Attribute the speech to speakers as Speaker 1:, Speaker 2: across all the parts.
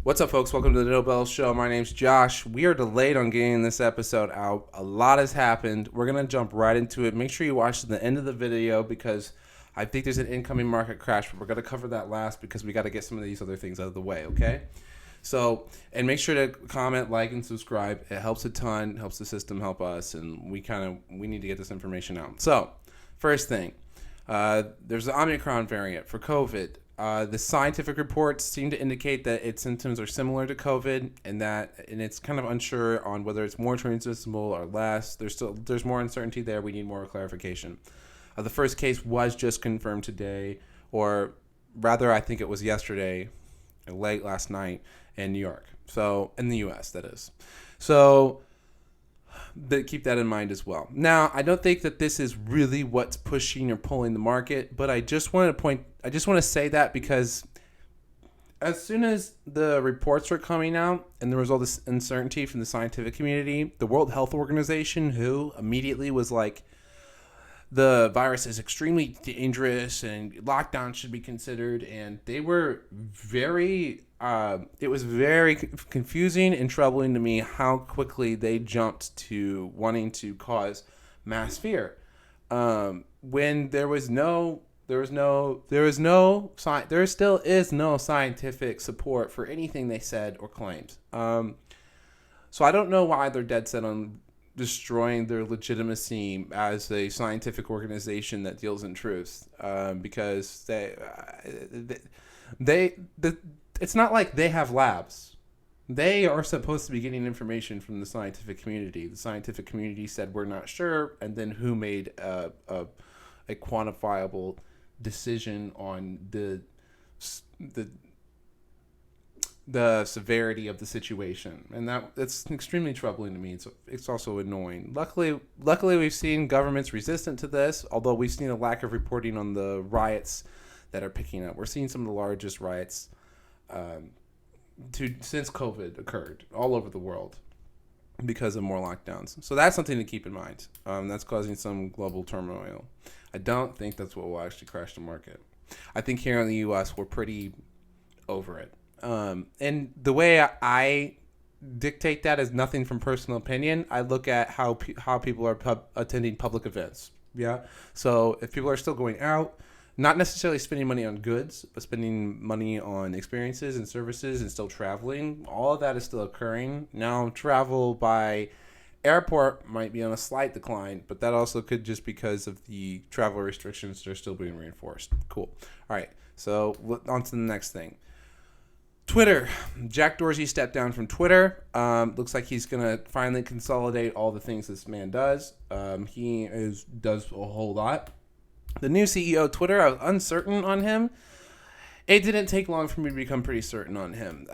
Speaker 1: What's up, folks? Welcome to the Nobel Show. My name's Josh. We are delayed on getting this episode out. A lot has happened. We're going to jump right into it. Make sure you watch to the end of the video because I think there's an incoming market crash, but we're going to cover that last because we got to get some of these other things out of the way, okay? So, and make sure to comment, like, and subscribe. It helps a ton, helps the system, help us, and we need to get this information out. So, first thing, there's the Omicron variant for COVID. The scientific reports seem to indicate that its symptoms are similar to COVID, and it's kind of unsure on whether it's more transmissible or less. There's more uncertainty there. We need more clarification. The first case was just confirmed today, or rather, I think it was yesterday, late last night in New York. So in the U.S., that is. So keep that in mind as well. Now, I don't think that this is really what's pushing or pulling the market, but I just want to say that because as soon as the reports were coming out and there was all this uncertainty from the scientific community, the World Health Organization, who immediately was like, the virus is extremely dangerous and lockdown should be considered, and they were it was very confusing and troubling to me how quickly they jumped to wanting to cause mass fear when there still is no scientific support for anything they said or claimed. So I don't know why they're dead set on destroying their legitimacy as a scientific organization that deals in truth, because it's not like they have labs. They are supposed to be getting information from the scientific community. The scientific community said we're not sure, and then who made a quantifiable decision on the severity of the situation, and that's extremely troubling to me. It's also annoying. Luckily we've seen governments resistant to this, although we've seen a lack of reporting on the riots that are picking up. We're seeing some of the largest riots since COVID occurred all over the world because of more lockdowns. So that's something to keep in mind. That's causing some global turmoil. I don't think that's what will actually crash the market. I think here in the U.S. we're pretty over it. And the way I dictate that is nothing from personal opinion. I look at how people are attending public events. Yeah. So if people are still going out, not necessarily spending money on goods, but spending money on experiences and services and still traveling, all of that is still occurring. Now, travel by airport might be on a slight decline, but that also could just because of the travel restrictions that are still being reinforced. Cool. All right. So on to the next thing. Twitter. Jack Dorsey stepped down from Twitter. Looks like he's going to finally consolidate all the things this man does. He does a whole lot. The new CEO of Twitter, I was uncertain on him. It didn't take long for me to become pretty certain on him.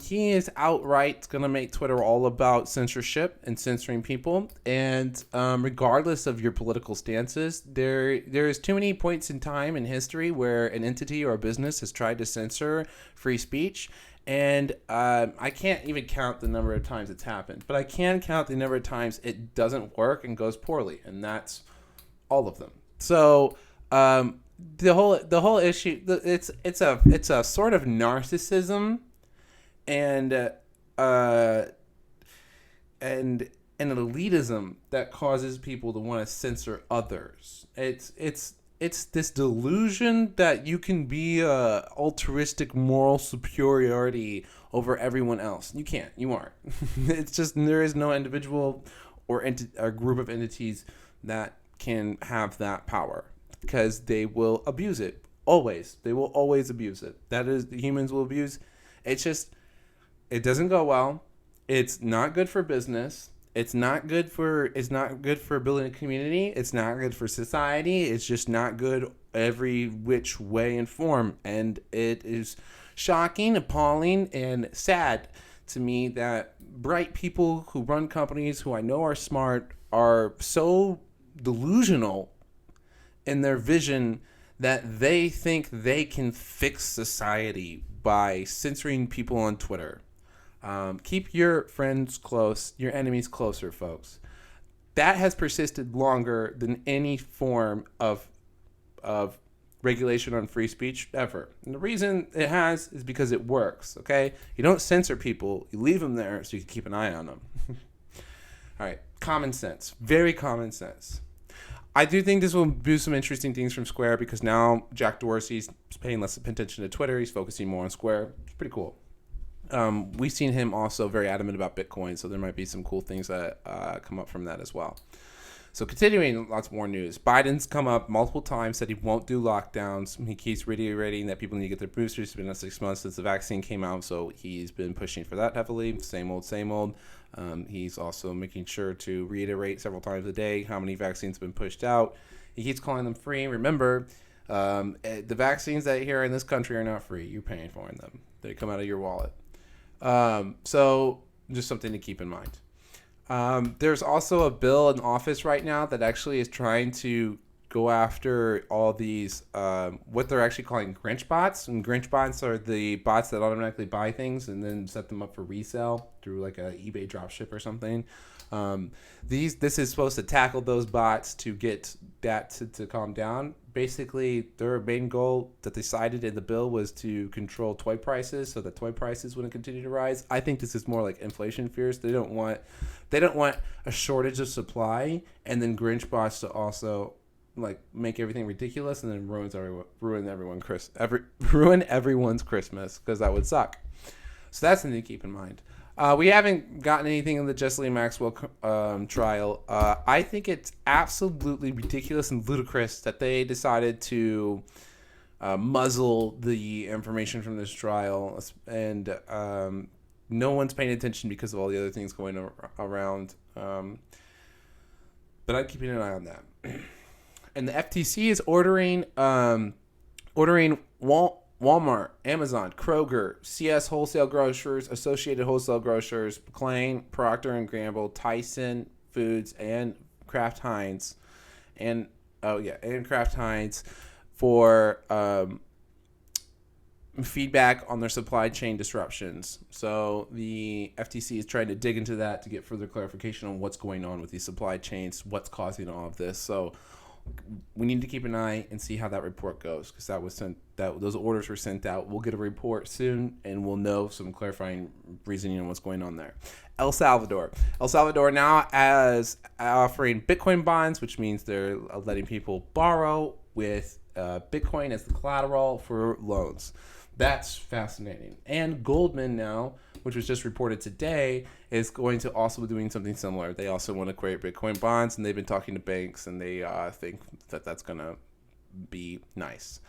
Speaker 1: He is outright going to make Twitter all about censorship and censoring people. And regardless of your political stances, there is too many points in time in history where an entity or a business has tried to censor free speech. And I can't even count the number of times it's happened. But I can count the number of times it doesn't work and goes poorly. And that's all of them. So the whole issue, it's a sort of narcissism and an elitism that causes people to want to censor others. It's this delusion that you can be a altruistic moral superiority over everyone else. You can't. You aren't. It's just there is no individual or a group of entities that can have that power because they will abuse it. Always. They will always abuse it. That is, the humans will abuse. It's just, it doesn't go well. It's not good for business. It's not good for building a community. It's not good for society. It's just not good every which way and form. And it is shocking, appalling, and sad to me that bright people who run companies who I know are smart are so delusional in their vision that they think they can fix society by censoring people on Twitter. Keep your friends close, your enemies closer, folks. That has persisted longer than any form of regulation on free speech ever. And the reason it has is because it works, okay? You don't censor people. You leave them there so you can keep an eye on them. All right, common sense. Very common sense. I do think this will do some interesting things from Square because now Jack Dorsey's paying less attention to Twitter. He's focusing more on Square. It's pretty cool. We've seen him also very adamant about Bitcoin, so there might be some cool things that come up from that as well. So continuing, lots more news. Biden's come up multiple times, said he won't do lockdowns. He keeps reiterating that people need to get their boosters. It's been 6 months since the vaccine came out, so he's been pushing for that heavily. Same old, same old. He's also making sure to reiterate several times a day how many vaccines have been pushed out. He keeps calling them free. Remember, the vaccines that here in this country are not free. You're paying for them. They come out of your wallet. So just something to keep in mind. There's also a bill in office right now that actually is trying to go after all these, what they're actually calling Grinch bots. And Grinch bots are the bots that automatically buy things and then set them up for resale through like a eBay dropship or something. This is supposed to tackle those bots to get that to calm down. Basically, their main goal that they cited in the bill was to control toy prices so that toy prices wouldn't continue to rise. I think this is more like inflation fears. They don't want a shortage of supply and then Grinch bots to also like make everything ridiculous and then ruin everyone's Christmas, because that would suck. So that's something to keep in mind. We haven't gotten anything in the Ghislaine Maxwell trial. I think it's absolutely ridiculous and ludicrous that they decided to muzzle the information from this trial, and no one's paying attention because of all the other things going around. But I'm keeping an eye on that. And the FTC is ordering Walmart, Amazon, Kroger, CS Wholesale Grocers, Associated Wholesale Grocers, McLean, Procter & Gamble, Tyson Foods, and Kraft Heinz, Kraft Heinz for feedback on their supply chain disruptions. So the FTC is trying to dig into that to get further clarification on what's going on with these supply chains, what's causing all of this. So we need to keep an eye and see how that report goes, because those orders were sent out. We'll get a report soon, and we'll know some clarifying reasoning on what's going on there. El Salvador now is offering Bitcoin bonds, which means they're letting people borrow with Bitcoin as the collateral for loans. That's fascinating. And Goldman now, which was just reported today, is going to also be doing something similar. They also want to create Bitcoin bonds, and they've been talking to banks, and they think that that's going to be nice.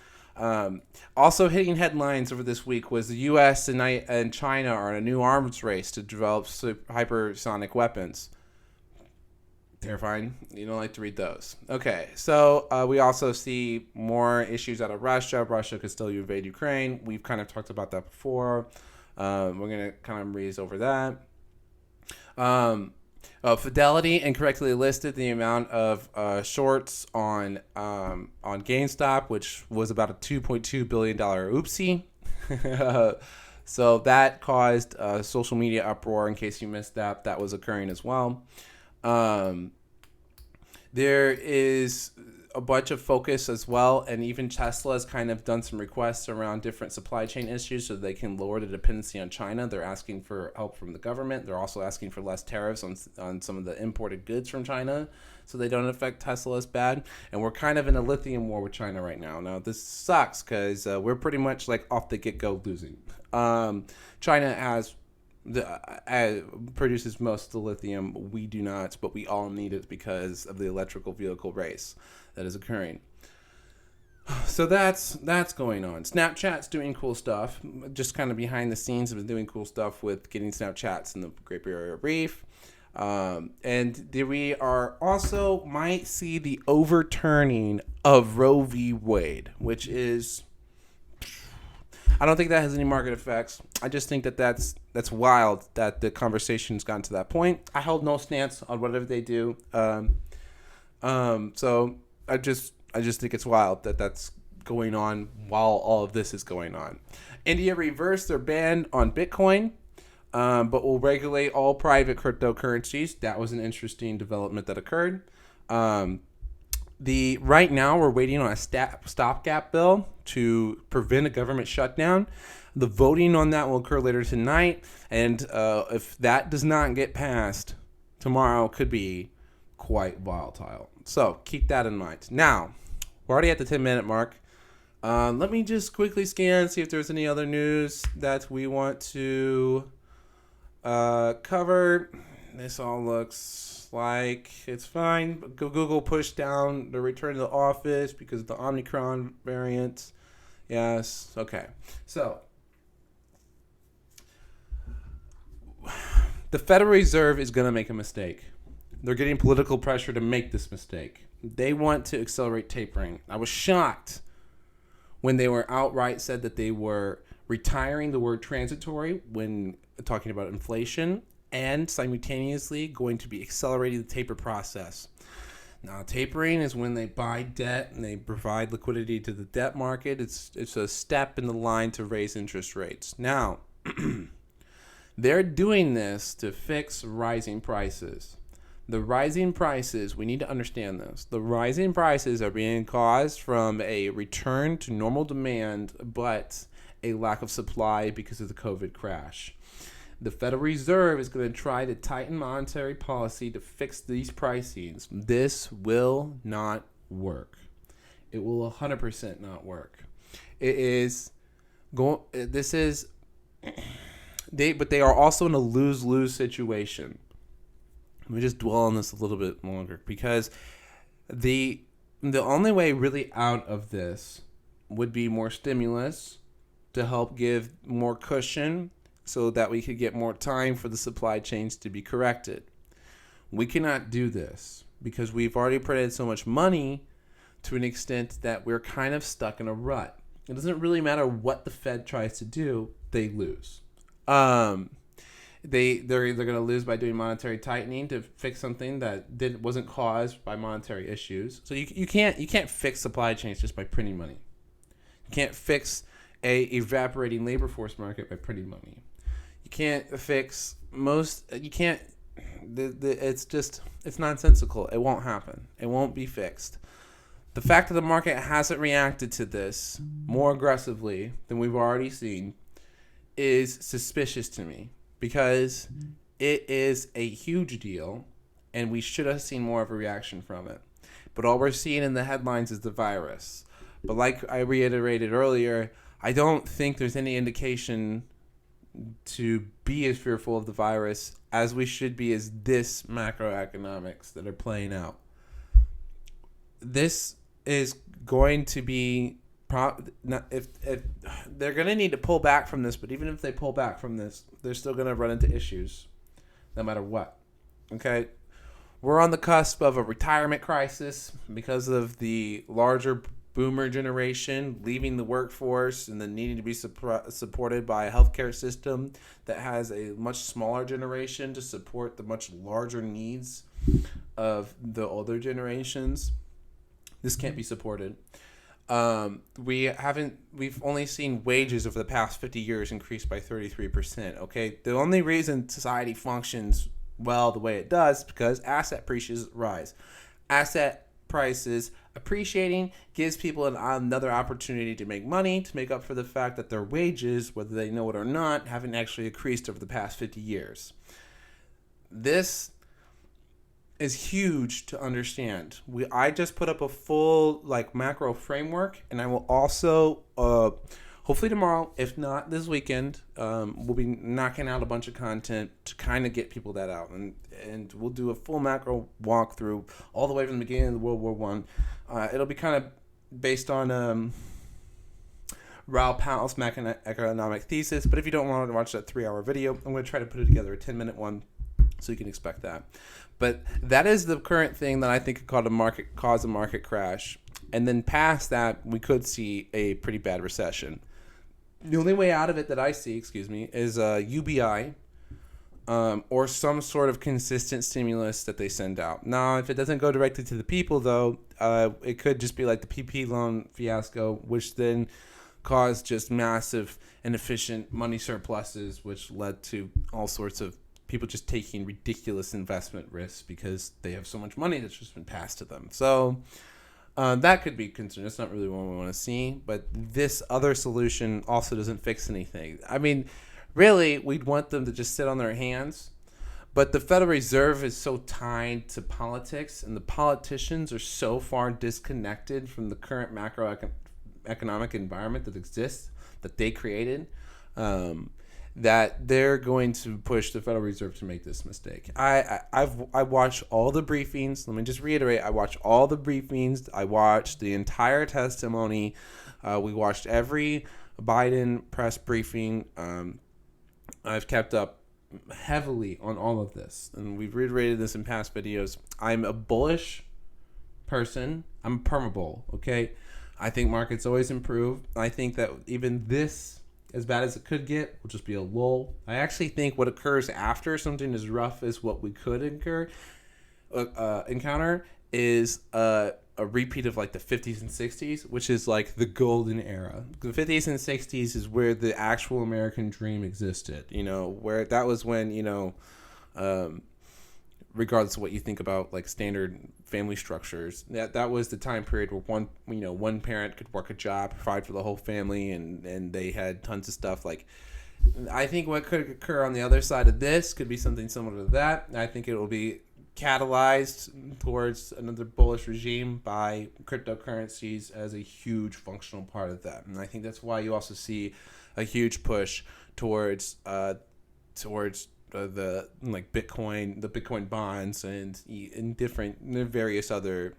Speaker 1: Also hitting headlines over this week was the U.S. and China are in a new arms race to develop hypersonic weapons. Terrifying. You don't like to read those. Okay, so we also see more issues out of Russia. Russia could still invade Ukraine. We've kind of talked about that before. We're going to kind of breeze over that. Fidelity incorrectly listed the amount of shorts on GameStop, which was about a $2.2 billion oopsie. So that caused social media uproar. In case you missed that, that was occurring as well. There is a bunch of focus as well, and even Tesla has kind of done some requests around different supply chain issues so they can lower the dependency on China. They're asking for help from the government. They're also asking for less tariffs on some of the imported goods from China so they don't affect Tesla as bad. And we're kind of in a lithium war with China right now. Now, this sucks because we're pretty much like off the get-go losing. China has produces most of the lithium. We do not, but we all need it because of the electrical vehicle race that is occurring. So that's going on. Snapchat's doing cool stuff, just kind of behind the scenes have been doing cool stuff with getting Snapchats in the Great Barrier Reef. And we are also might see the overturning of Roe v. Wade, which is, I don't think that has any market effects. I just think that that's wild that the conversation's gotten to that point. I hold no stance on whatever they do. So I just think it's wild that that's going on while all of this is going on. India reversed their ban on Bitcoin, but will regulate all private cryptocurrencies. That was an interesting development that occurred. Right now we're waiting on a stopgap bill to prevent a government shutdown. The voting on that will occur later tonight, and if that does not get passed, tomorrow could be quite volatile. So keep that in mind. Now, we're already at the 10-minute mark. Let me just quickly scan, see if there's any other news that we want to cover. This all looks like it's fine. Google pushed down the return to the office because of the Omicron variant. Yes. Okay. So, the Federal Reserve is going to make a mistake. They're getting political pressure to make this mistake. They want to accelerate tapering. I was shocked when they were outright said that they were retiring the word transitory when talking about inflation and simultaneously going to be accelerating the taper process. Now, tapering is when they buy debt and they provide liquidity to the debt market. It's a step in the line to raise interest rates. Now, they're doing this to fix rising prices. The rising prices, we need to understand this. The rising prices are being caused from a return to normal demand, but a lack of supply because of the COVID crash. The Federal Reserve is going to try to tighten monetary policy to fix these pricings. This will not work. It will 100% not work. It is going. This is but they are also in a lose-lose situation. Let me just dwell on this a little bit longer because the only way really out of this would be more stimulus to help give more cushion so that we could get more time for the supply chains to be corrected. We cannot do this because we've already printed so much money to an extent that we're kind of stuck in a rut. It doesn't really matter what the Fed tries to do, they lose. They're either going to lose by doing monetary tightening to fix something that wasn't caused by monetary issues. So you can't fix supply chains just by printing money. You can't fix a evaporating labor force market by printing money. You can't fix it's nonsensical. It won't happen. It won't be fixed. The fact that the market hasn't reacted to this more aggressively than we've already seen is suspicious to me because it is a huge deal and we should have seen more of a reaction from it. But all we're seeing in the headlines is the virus. But like I reiterated earlier, I don't think there's any indication to be as fearful of the virus as we should be as this macroeconomics that are playing out. This is going to be if they're going to need to pull back from this, but even if they pull back from this, they're still going to run into issues no matter what. Okay? We're on the cusp of a retirement crisis because of the larger boomer generation leaving the workforce and then needing to be supported by a healthcare system that has a much smaller generation to support the much larger needs of the older generations. This can't be supported. We've only seen wages over the past 50 years increase by 33%. Okay, the only reason society functions well the way it does is because asset prices rise. Asset prices appreciating gives people another opportunity to make money, to make up for the fact that their wages, whether they know it or not, haven't actually increased over the past 50 years. This is huge to understand. I just put up a full macro framework, and I will also hopefully tomorrow, if not this weekend, we'll be knocking out a bunch of content to kind of get people that out, and we'll do a full macro walkthrough all the way from the beginning of World War One. It'll be kind of based on Raoul Pal's macroeconomic thesis, but if you don't want to watch that 3-hour video, I'm going to try to put it together a 10-minute one, so you can expect that. But that is the current thing that I think could cause a market crash. And then past that, we could see a pretty bad recession. The only way out of it that I see, is UBI or some sort of consistent stimulus that they send out. Now, if it doesn't go directly to the people, though, it could just be like the PP loan fiasco, which then caused just massive inefficient money surpluses, which led to all sorts of people just taking ridiculous investment risks because they have so much money that's just been passed to them. So That could be concerned. That's not really what we want to see. But this other solution also doesn't fix anything. I mean, really, we'd want them to just sit on their hands. But the Federal Reserve is so tied to politics, and the politicians are so far disconnected from the current macroeconomic environment that exists, that they created, that they're going to push the Federal Reserve to make this mistake. I watched all the briefings. Let me just reiterate. I watched all the briefings. I watched the entire testimony. We watched every Biden press briefing. I've kept up heavily on all of this, and we've reiterated this in past videos. I'm a bullish person. I'm a permabull, okay? I think markets always improve. I think that even this, as bad as it could get, will just be a lull. I actually think what occurs after something as rough as what we could encounter is a repeat of like the 50s and 60s, which is like the golden era. The 50s and 60s is where the actual American dream existed, you know, where that was when, you know, regardless of what you think about like standard family structures, that was the time period where one parent could work a job, provide for the whole family, and they had tons of stuff. Like, I think what could occur on the other side of this could be something similar to that. I think it will be catalyzed towards another bullish regime by cryptocurrencies as a huge functional part of that. And I think that's why you also see a huge push towards the like Bitcoin, the Bitcoin bonds, and in different various other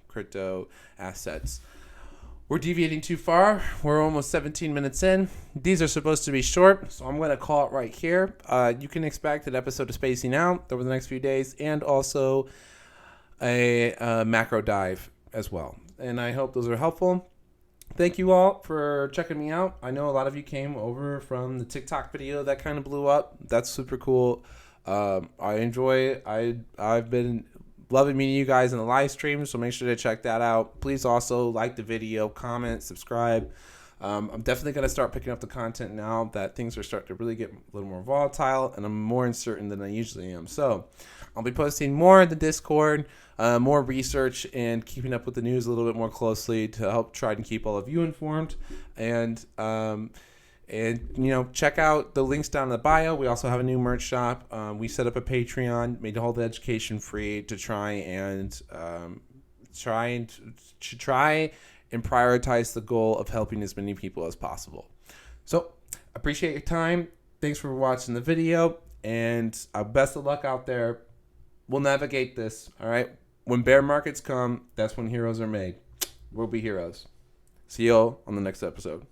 Speaker 1: crypto assets. We're deviating too far. We're almost 17 minutes in. These are supposed to be short, so I'm going to call it right here. You can expect an episode of Spacing Out over the next few days, and also a macro dive as well. And I hope those are helpful. Thank you all for checking me out. I know a lot of you came over from the TikTok video that kind of blew up. That's super cool. I enjoy it. I've been loving meeting you guys in the live stream, so make sure to check that out. Please also like the video, comment, subscribe. I'm definitely going to start picking up the content now that things are starting to really get a little more volatile, and I'm more uncertain than I usually am. So I'll be posting more in the Discord, more research, and keeping up with the news a little bit more closely to help try and keep all of you informed. And you know, check out the links down in the bio. We also have a new merch shop. We set up a Patreon, made all the education free to try and prioritize the goal of helping as many people as possible. So appreciate your time. Thanks for watching the video, and best of luck out there. We'll navigate this. All right. When bear markets come, that's when heroes are made. We'll be heroes. See y'all on the next episode.